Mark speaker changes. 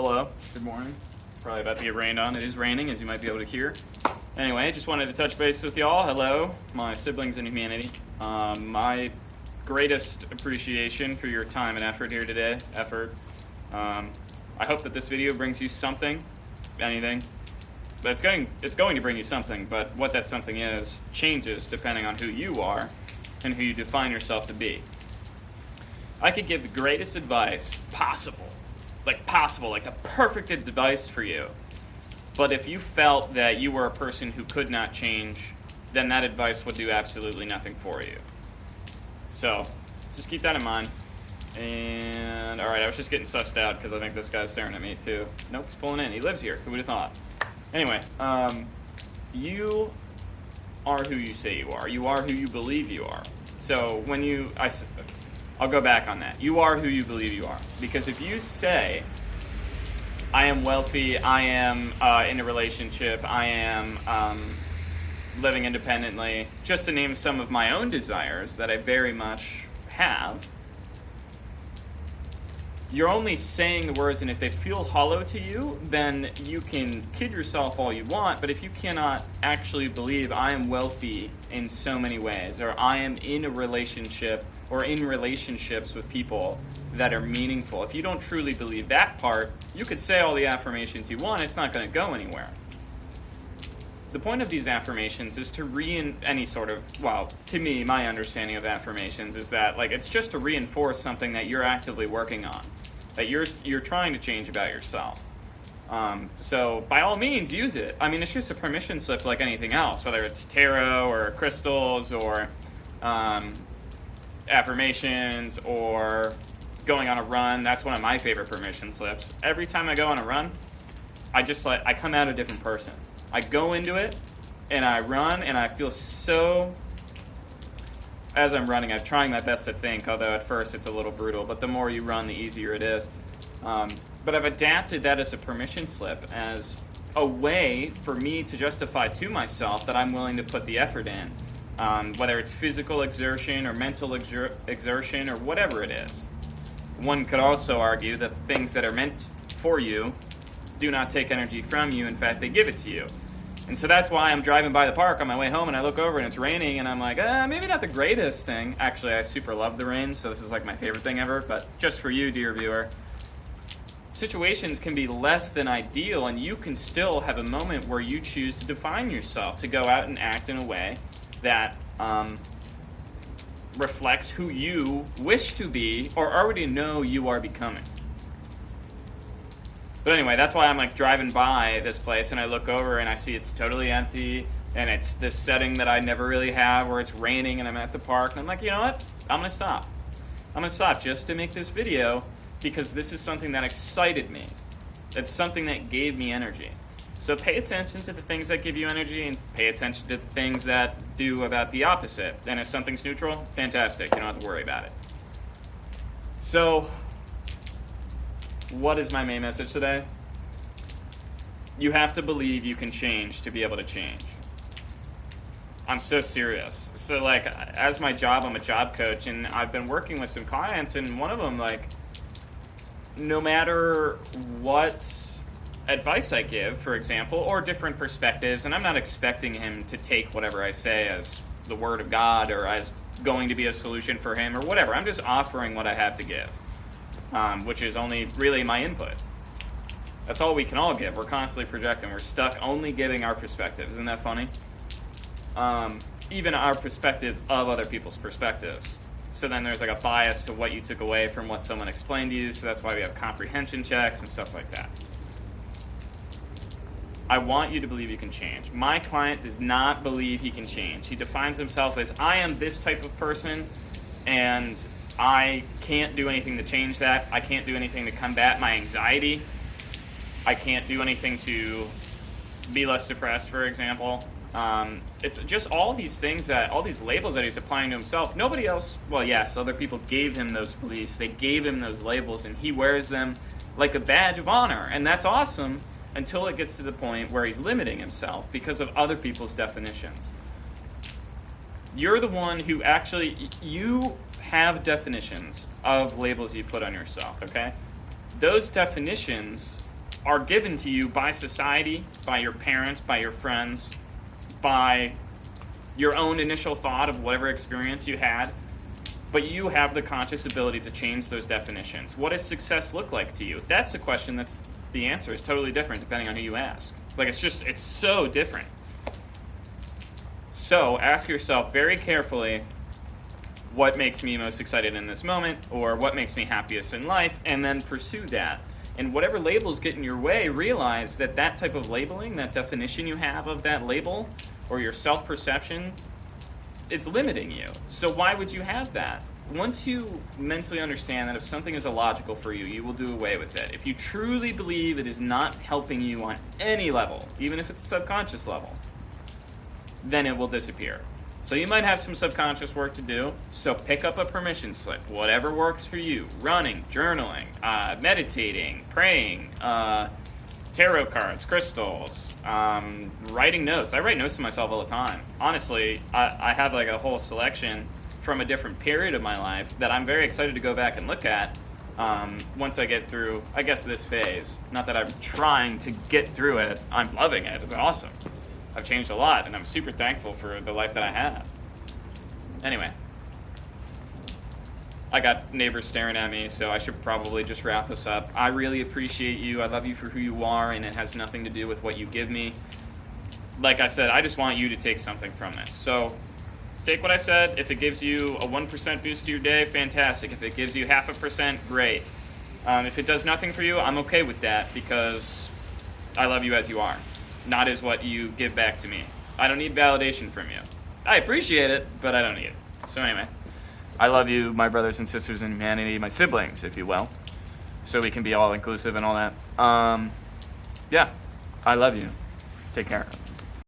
Speaker 1: Hello, good morning. Probably about to get rained on. It is raining, as you might be able to hear. Anyway, just wanted to touch base with y'all. Hello, my siblings in humanity. My greatest appreciation for your time and effort here today. I hope that this video brings you something, anything. But it's going to bring you something, but what that something is changes depending on who you are and who you define yourself to be. I could give the greatest advice possible, like the perfect advice for you. But if you felt that you were a person who could not change, then that advice would do absolutely nothing for you. So, just keep that in mind. And, alright, I was just getting sussed out because I think this guy's staring at me too. Nope, he's pulling in. He lives here. Who would have thought? Anyway, you are who you say you are. You are who you believe you are. So, I'll go back on that. You are who you believe you are. Because if you say, I am wealthy, I am in a relationship, I am living independently, just to name some of my own desires that I very much have, you're only saying the words, and if they feel hollow to you, then you can kid yourself all you want, but if you cannot actually believe I am wealthy in so many ways, or I am in a relationship, or in relationships with people that are meaningful, if you don't truly believe that part, you could say all the affirmations you want, it's not going to go anywhere. The point of these affirmations is to to me, my understanding of affirmations is that, it's just to reinforce something that you're actively working on, that you're trying to change about yourself. So, by all means, use it. I mean, it's just a permission slip like anything else, whether it's tarot or crystals or affirmations or going on a run. That's one of my favorite permission slips. Every time I go on a run, I come out a different person. I go into it, and I run, and I feel so... As I'm running, I'm trying my best to think, although at first it's a little brutal, but the more you run, the easier it is. But I've adapted that as a permission slip, as a way for me to justify to myself that I'm willing to put the effort in, whether it's physical exertion or mental exertion or whatever it is. One could also argue that things that are meant for you do not take energy from you. In fact, they give it to you. And so that's why I'm driving by the park on my way home and I look over and it's raining and I'm like, maybe not the greatest thing. Actually, I super love the rain, so this is like my favorite thing ever. But just for you, dear viewer, situations can be less than ideal and you can still have a moment where you choose to define yourself, to go out and act in a way that reflects who you wish to be or already know you are becoming. But anyway, that's why I'm driving by this place and I look over and I see it's totally empty and it's this setting that I never really have where it's raining and I'm at the park and I'm like, you know what? I'm going to stop. I'm going to stop just to make this video because this is something that excited me. It's something that gave me energy. So pay attention to the things that give you energy and pay attention to the things that do about the opposite. And if something's neutral, fantastic. You don't have to worry about it. So, what is my main message today? You have to believe you can change to be able to change. I'm so serious. So as my job, I'm a job coach and I've been working with some clients and one of them, no matter what advice I give, for example, or different perspectives, and I'm not expecting him to take whatever I say as the word of God or as going to be a solution for him or whatever. I'm just offering what I have to give. Which is only really my input. That's all we can all give. We're constantly projecting. We're stuck only giving our perspective. Isn't that funny? Even our perspective of other people's perspectives. So then there's a bias to what you took away from what someone explained to you, so that's why we have comprehension checks and stuff like that. I want you to believe you can change. My client does not believe he can change. He defines himself as, I am this type of person, and I can't do anything to change that. I can't do anything to combat my anxiety. I can't do anything to be less depressed, for example. It's just all these things all these labels that he's applying to himself. Nobody else, well, yes, other people gave him those beliefs. They gave him those labels, and he wears them like a badge of honor. And that's awesome until it gets to the point where he's limiting himself because of other people's definitions. You're the one who you have definitions of labels you put on yourself, okay? Those definitions are given to you by society, by your parents, by your friends, by your own initial thought of whatever experience you had, but you have the conscious ability to change those definitions. What does success look like to you? That's a question that's the answer is totally different depending on who you ask. Like, it's so different. So ask yourself very carefully, what makes me most excited in this moment, or what makes me happiest in life, and then pursue that. And whatever labels get in your way, realize that that type of labeling, that definition you have of that label, or your self-perception, it's limiting you. So why would you have that? Once you mentally understand that if something is illogical for you, you will do away with it. If you truly believe it is not helping you on any level, even if it's a subconscious level, then it will disappear. So you might have some subconscious work to do, so pick up a permission slip, whatever works for you. Running, journaling, meditating, praying, tarot cards, crystals, writing notes. I write notes to myself all the time. Honestly, I have like a whole selection from a different period of my life that I'm very excited to go back and look at once I get through, I guess, this phase. Not that I'm trying to get through it. I'm loving it. It's awesome. I've changed a lot, and I'm super thankful for the life that I have. Anyway, I got neighbors staring at me, so I should probably just wrap this up. I really appreciate you. I love you for who you are, and it has nothing to do with what you give me. Like I said, I just want you to take something from this. So take what I said. If it gives you a 1% boost to your day, fantastic. If it gives you 0.5%, great. If it does nothing for you, I'm okay with that because I love you as you are, not as what you give back to me. I don't need validation from you. I appreciate it, but I don't need it. So anyway, I love you, my brothers and sisters in humanity, my siblings, if you will, so we can be all inclusive and all that. Yeah, I love you. Take care.